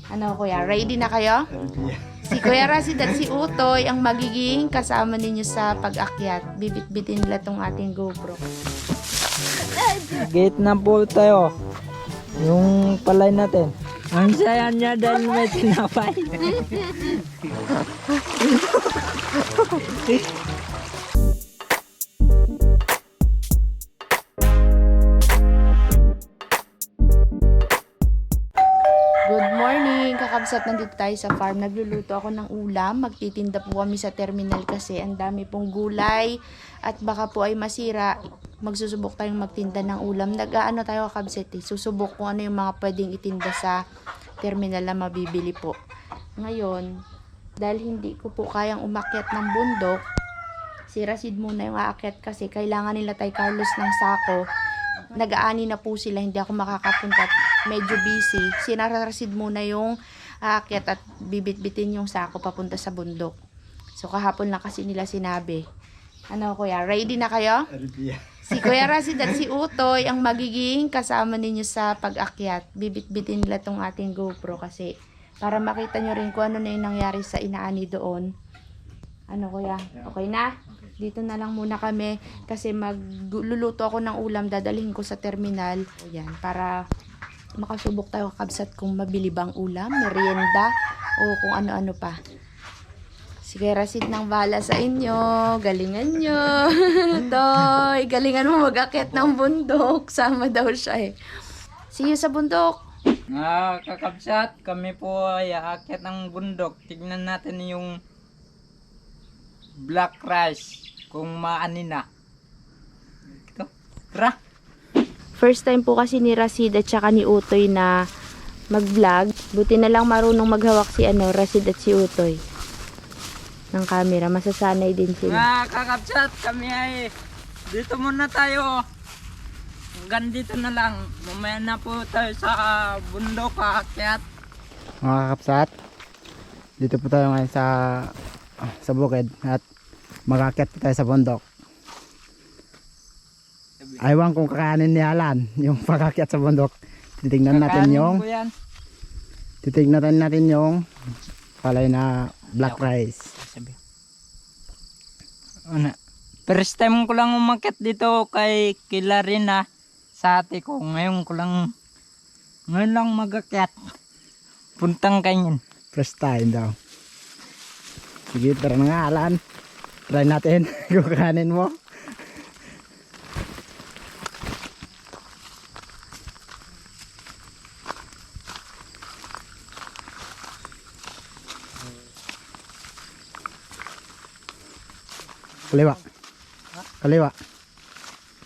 Ano kuya, ready na kayo? Si Kuya Rasid at si Utoy ang magiging kasama ninyo sa pag-akyat. Bibit-bitin nila tong ating GoPro. Gate na po tayo. Yung palay natin. Ang saya niya dahil may tinapay. Good morning! Kakabsat, nandito tayo sa farm. Nagluluto ako ng ulam. Magtitinda po kami sa terminal kasi ang dami pong gulay at baka po ay masira. Magsusubok tayong magtinda ng ulam. Nag-aano tayo kakabsat eh. Susubok kung ano yung mga pwedeng itinda sa terminal na mabibili po. Ngayon, dahil hindi ko po kayang umakyat ng bundok, si Rasid muna yung aakyat kasi kailangan nila tay Carlos ng sako. Nag-aani na po sila, hindi ako makakapunta at medyo busy. Sinarasid muna yung aakyat at bibit-bitin yung sako papunta sa bundok. So kahapon lang kasi nila sinabi. Ano kuya, ready na kayo? Si Kuya Rasid at si Utoy ang magiging kasama ninyo sa pag-akyat. Bibit-bitin nila tong ating GoPro kasi para makita nyo rin kung ano na yung nangyari sa inaani doon. Ano kuya, okay na? Dito na lang muna kami kasi magluluto ako ng ulam, dadalhin ko sa terminal. Yan, para makasubok tayo kakabsat kung mabili bang ulam, merienda, o kung ano-ano pa. Sige, Rasid ng bala sa inyo. Galingan nyo. Toy, galingan mo mag-akit ng bundok. Sama daw siya eh. See you sa bundok. Mga kakabsat, kami po ay aakyat ng bundok. Tignan natin yung black rice kung maani na. Ito, tara. First time po kasi ni Rasid at saka ni Utoy na mag-vlog. Buti na lang marunong maghawak si Rasid at si Utoy ng camera. Masasanay din sila. Mga kakabsat, kami ay dito muna tayo. Hanggang dito na lang. Mamaya na po tayo sa bundok aakyat. Mga kakapsat, dito po tayo ngayon sa bukid at mag-aakyat po tayo sa bundok. Aywan kung kakanin ni Alan yung pag-aakyat sa bundok. Titignan natin yung palay na black rice. Ano? First time ko lang umakyat dito kay Kilarina sa ate ko. Ngayon lang mag-akyat. Puntang kanyan. First time daw. Sige, tara na nga Alan. Try natin kung kakanin mo. Kaliwa. Kaliwa.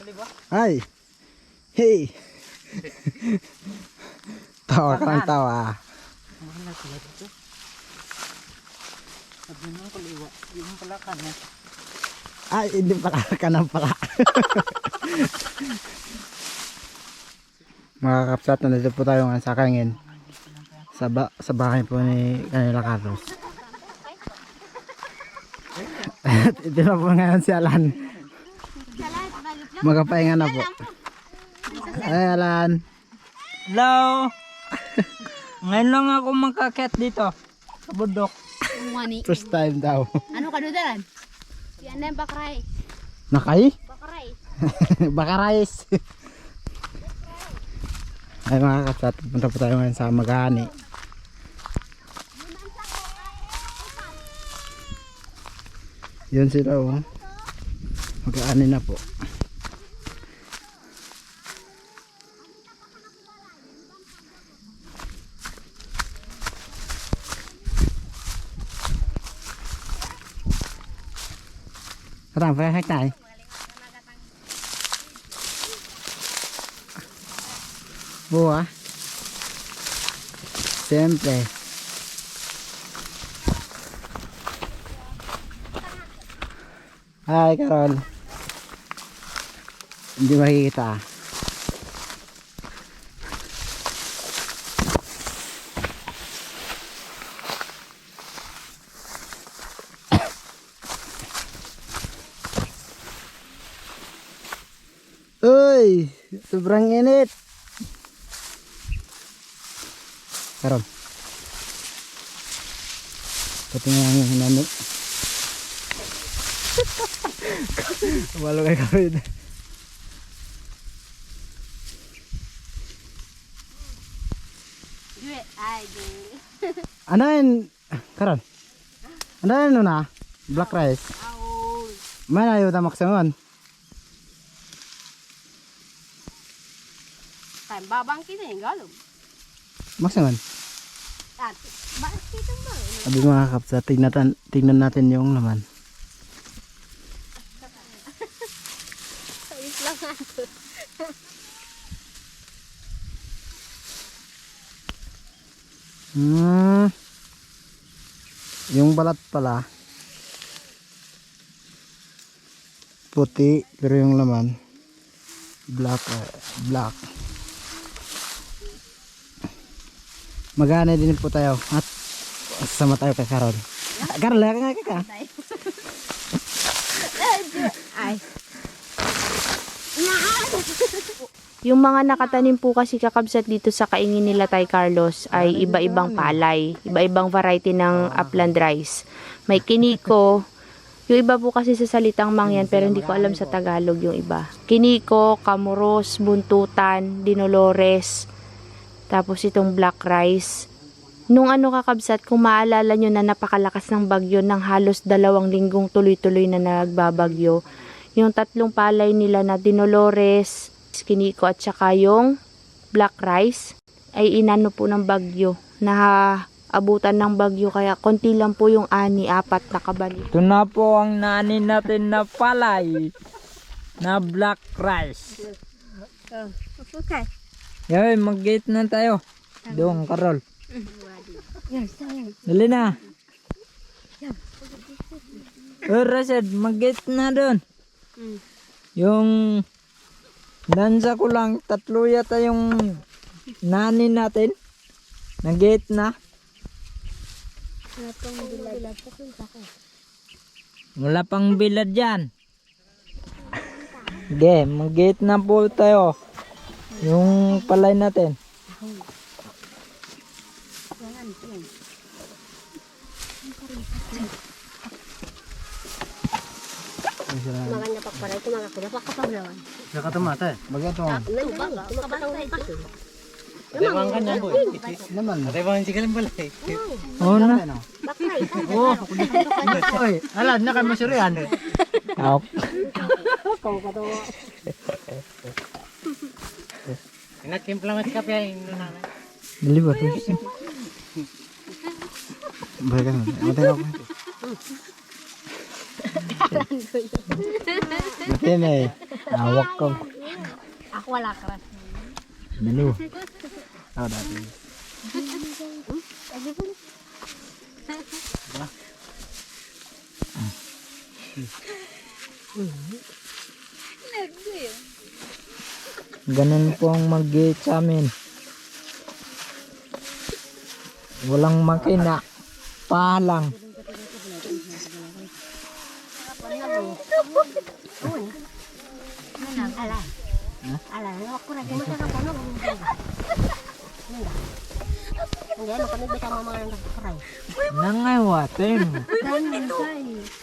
Kaliwa? Ay. Hey. Tawa ka ng tawa. Mahal sila dito. Sabi mo kaliwa. Yung pala kanan. Ay, hindi pala kanan pala. Mga kapsat, nandito po tayo ngayon sa Kangin. Sa bahay po ni kanila Carlos. At ito na po ngayon si Alan. Magapahinga na po. Ay Alan. Hello! Ngayon lang ako makakyat dito. Sa bundok. First time daw. Ano ka doon? Yan na yung bakray. Nakay? Bakray. Baka rice. Ay mga kapsat, punta po tayo ngayon sa Magani. Yun sila oh. Mag-aani na po. Katang phải hết này. Vô hả? Siyempre. Hi Carol. Hindi makikita. Uy, sobrang init. Karon. Patingin yung nani. Walo kay kapit. Ay, di. Ano yun? Karon? Ano yun na? Black rice. Aul. Mana yun tamak sa mga? Kain babang kini galong. Maksaman. At bakit kita mo? Sabi mga kapsa, tignan natin yung laman. Ayos lang ako. Yung balat pala puti pero yung laman black. Magana din po tayo at sama tayo kay Carol. Carol, laka ka. Ay. Yung mga nakatanim po kasi kakabsat dito sa kaingin nila Tay Carlos ay iba-ibang palay, iba-ibang variety ng upland rice. May kiniko, yung iba po kasi sa salitang mangyan pero hindi ko alam sa Tagalog yung iba. Kiniko, kamuros, buntutan, dinolores, tapos itong black rice. Nung ano kakabsat, kung maalala nyo na napakalakas ng bagyo ng halos 2 linggong tuloy-tuloy na nagbabagyo, yung 3 palay nila na dinolores, kiniko at saka yung black rice ay inano po ng bagyo, na abutan ng bagyo kaya konti lang po yung 4 na kabali. Ito na po ang nani natin na palay na black rice. Okay. Yan, mag-gate na tayo. Doon, Carol. Dali na. Rasad, mag-gate na doon. Yung dansa ko lang, 3 yata yung nani natin. Nag-gate na. Wala pang bilad dyan. Sige, mag-gate na po tayo. Yung palay natin. Maganda pa para ito mga kuda pa kapaglawan. Nakatumata eh. Bagay ito. Nagbaga, kapatang paso. Naman. Bang sigalan pala eh. Oo na. Bakay. Oh, oy, ala na kay masurian. Out. Nagkimpla mat kape ay nanay. Dali ba? Bagay ka na. Matay ako. Buti na eh. Awak ko. Ako wala ka. Dali ba? Ako dati. Ganun po ang mag-gate sa amin. Walang makina. Palang. Ala. Ala, ako ra kamo sa kano. Hindi ano kami bisa mga nagparay. Nangawatin.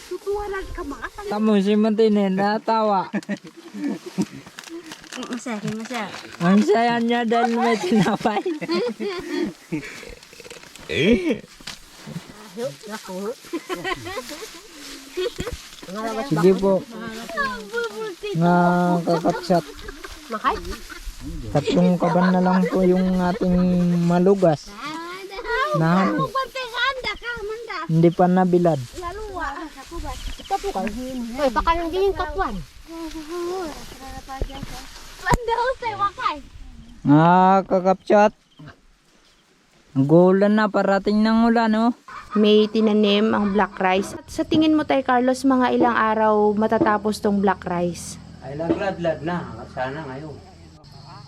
Tutuwa lang ka maasan. Kamu si Martine natawa. Masaya. Ang saya niya dahil may tinapay. Ako. Sige po. Nga kakapsat. Makay. 3 kaban na lang po yung ating malugas. Na hindi pa nabilad. Oy, baka nang din katwan. Pandaw sa wakay. Nga kakapsat. Ang gulan na, parating ng ulan, no? May tinanim ang black rice. Sa tingin mo Tay Carlos, mga ilang araw matatapos tong black rice? Ay laglad na. Sana ngayon.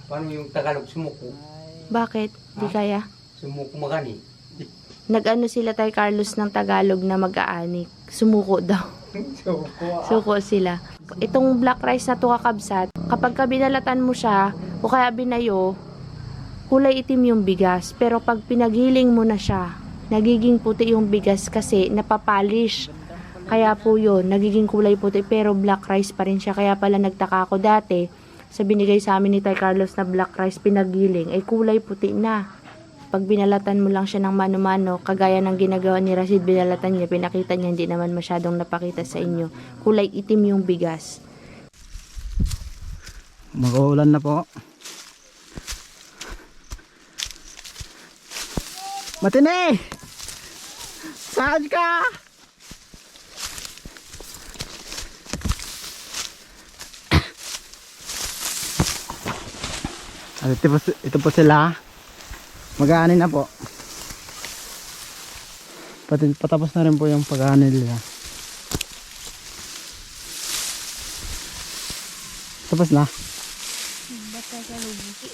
Paano yung Tagalog sumuko? Bakit? Di kaya? Sumuko magani. Nag-ano sila Tay Carlos ng Tagalog na mag-aanik. Sumuko daw. Suko sila. Itong black rice na to kakabsat, kapag binalatan mo siya o kaya binayo, kulay itim yung bigas. Pero pag pinaghiling mo na siya, nagiging puti yung bigas kasi napapolish. Kaya po yun, nagiging kulay puti pero black rice pa rin siya. Kaya pala nagtaka ako dati sa binigay sa amin ni Tay Carlos na black rice pinagiling ay kulay puti na. Pag binalatan mo lang siya ng mano-mano, kagaya ng ginagawa ni Rashid, binalatan niya, pinakita niya, hindi naman masyadong napakita sa inyo. Kulay itim yung bigas. Mag-uulan na po. Matine! Saan ka? At ito po sila. Mag-aanin na po. Patapos na rin po yung pag-aanin nila. Tapos na.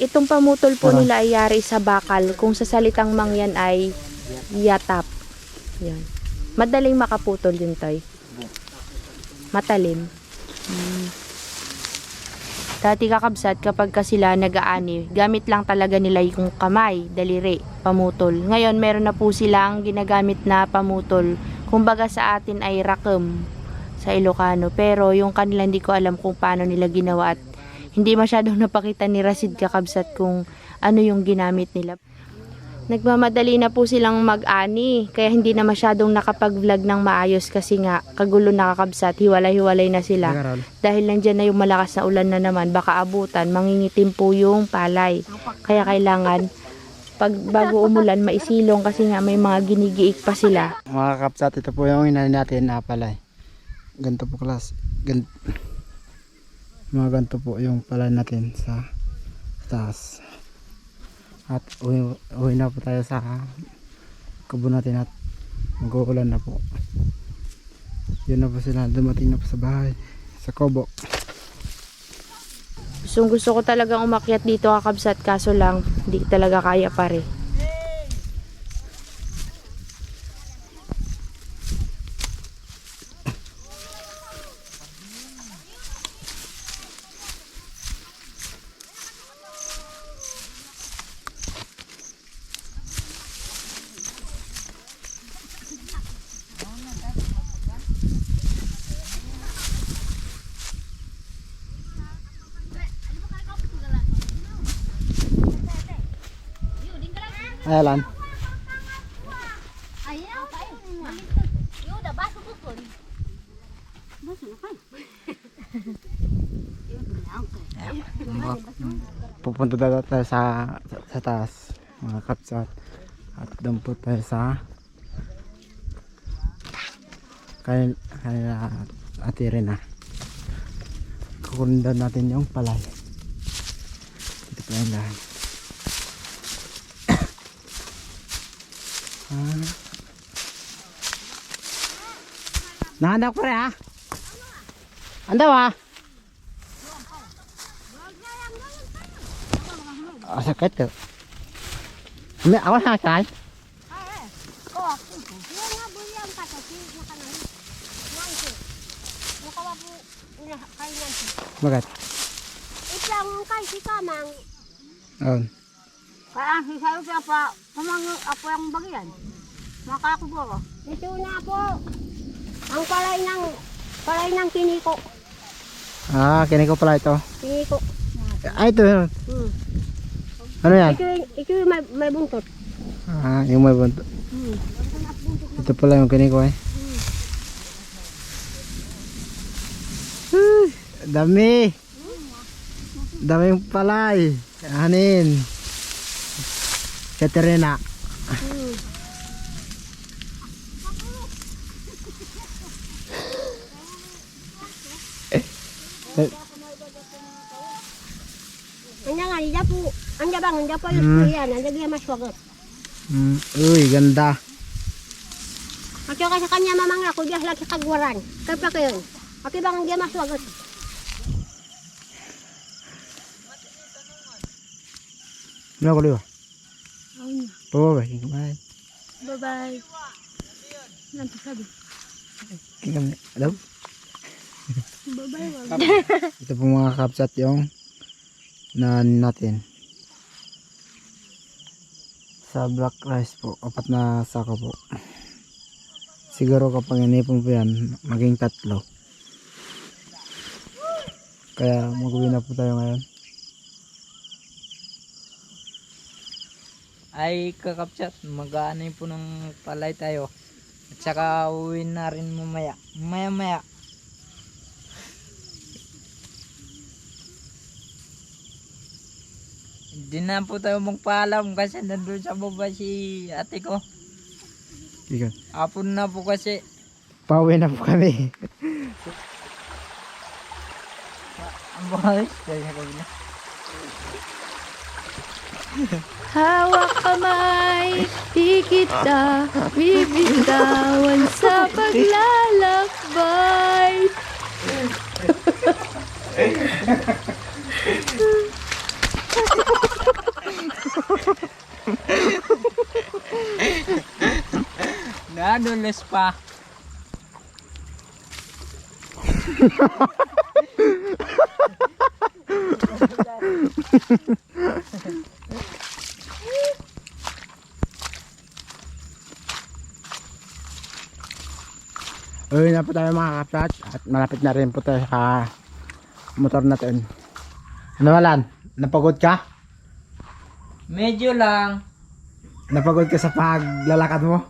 Itong pamutol po nila ay yari sa bakal. Kung sa salitang mangyan ay yatap. Yan. Madaling makaputol yun, Toy. Matalim. Dati kakabsat, kapag ka sila nag-aani, gamit lang talaga nila yung kamay, daliri, pamutol. Ngayon, meron na po silang ginagamit na pamutol. Kumbaga sa atin ay rakem sa Ilocano. Pero yung kanila hindi ko alam kung paano nila ginawa at hindi masyadong napakita ni Rashid kakabsat kung ano yung ginamit nila. Nagmamadali na po silang mag-ani, kaya hindi na masyadong nakapag-vlog ng maayos kasi nga kagulo na kakabsat, hiwalay-hiwalay na sila. Dahil nandiyan na yung malakas na ulan na naman, baka abutan, mangingitim po yung palay. Kaya kailangan, pag bago umulan, maisilong kasi nga may mga ginigiik pa sila. Mga kapsat, ito po yung inanin natin na palay. Ganito po klas. Mga ganito po yung palay natin sa taas. At uwi na po tayo sa kubo natin at mag-uulan na po. Yun na po sila, dumating na po sa bahay, sa kubo. Gusto ko talagang umakyat dito kakabsat, kaso lang hindi talaga kaya pare. Ayan. Pupunta daw tayo sa taas, mga kapsat. At doon po tayo sa kanila atirin na. Kukundan natin yung palay. Ito po yung lahat. Nahanap ko rin ha. Andaw ha. Sakit ko. May awas na sakit. Bakit? Isang kay si Kamang. Oh. Kaya hisayo siya pa. Kamang ako yung bagyan. Makakubo. Ito na po. Ang palay ng kiniko. Kiniko pala ito. Kiniko. Ito. Ano yan? Ito yung may buntot. Yung may bunto. Ito pala yung kiniko eh. Dami. Dami yung palay. Anin. Katerina. Anya nga, hindi po. Anya bang, hindi po yung yan. Anya yung maswagot. Uy, ganda. At yung sa kanya mamang ako, diyan lagi kagwaran. Kaya pa kayo. At bang hindi maswagot. Ano ko liwa? Bye-bye. Bye. Bye-bye. Nanti sabi. Hello? Bye-bye. Ito po mga kapsat yung natin Sa black rice po, 4 na sako po. Siguro kapag inipon po yan, maging 3. Kaya mag-uwi na po tayo ngayon. Ay kakapsat, mag-aanay po ng palay tayo. At saka uwi na rin mamaya. Maya. Hindi na po tayo magpaalam kasi nandun sa baba si ate ko. Ikaw. Hapon na po kasi. Pauwi na po kami. Ang bahis. Kaya ko na. Hawak kamay, di kita bibitawan sa paglalakbay. Nadulas pa. Uwi na po tayo mga kapsat. At malapit na rin po tayo sa motor natin. Ano Alan? Napagod ka? Medyo lang. Napagod ka sa paglalakad mo?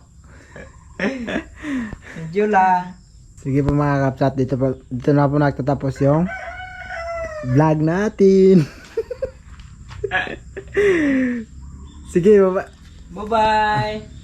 Medyo lang. Sige po mga kapsat, dito na po nagtatapos yung vlog natin. Sige, baba. Bye-bye.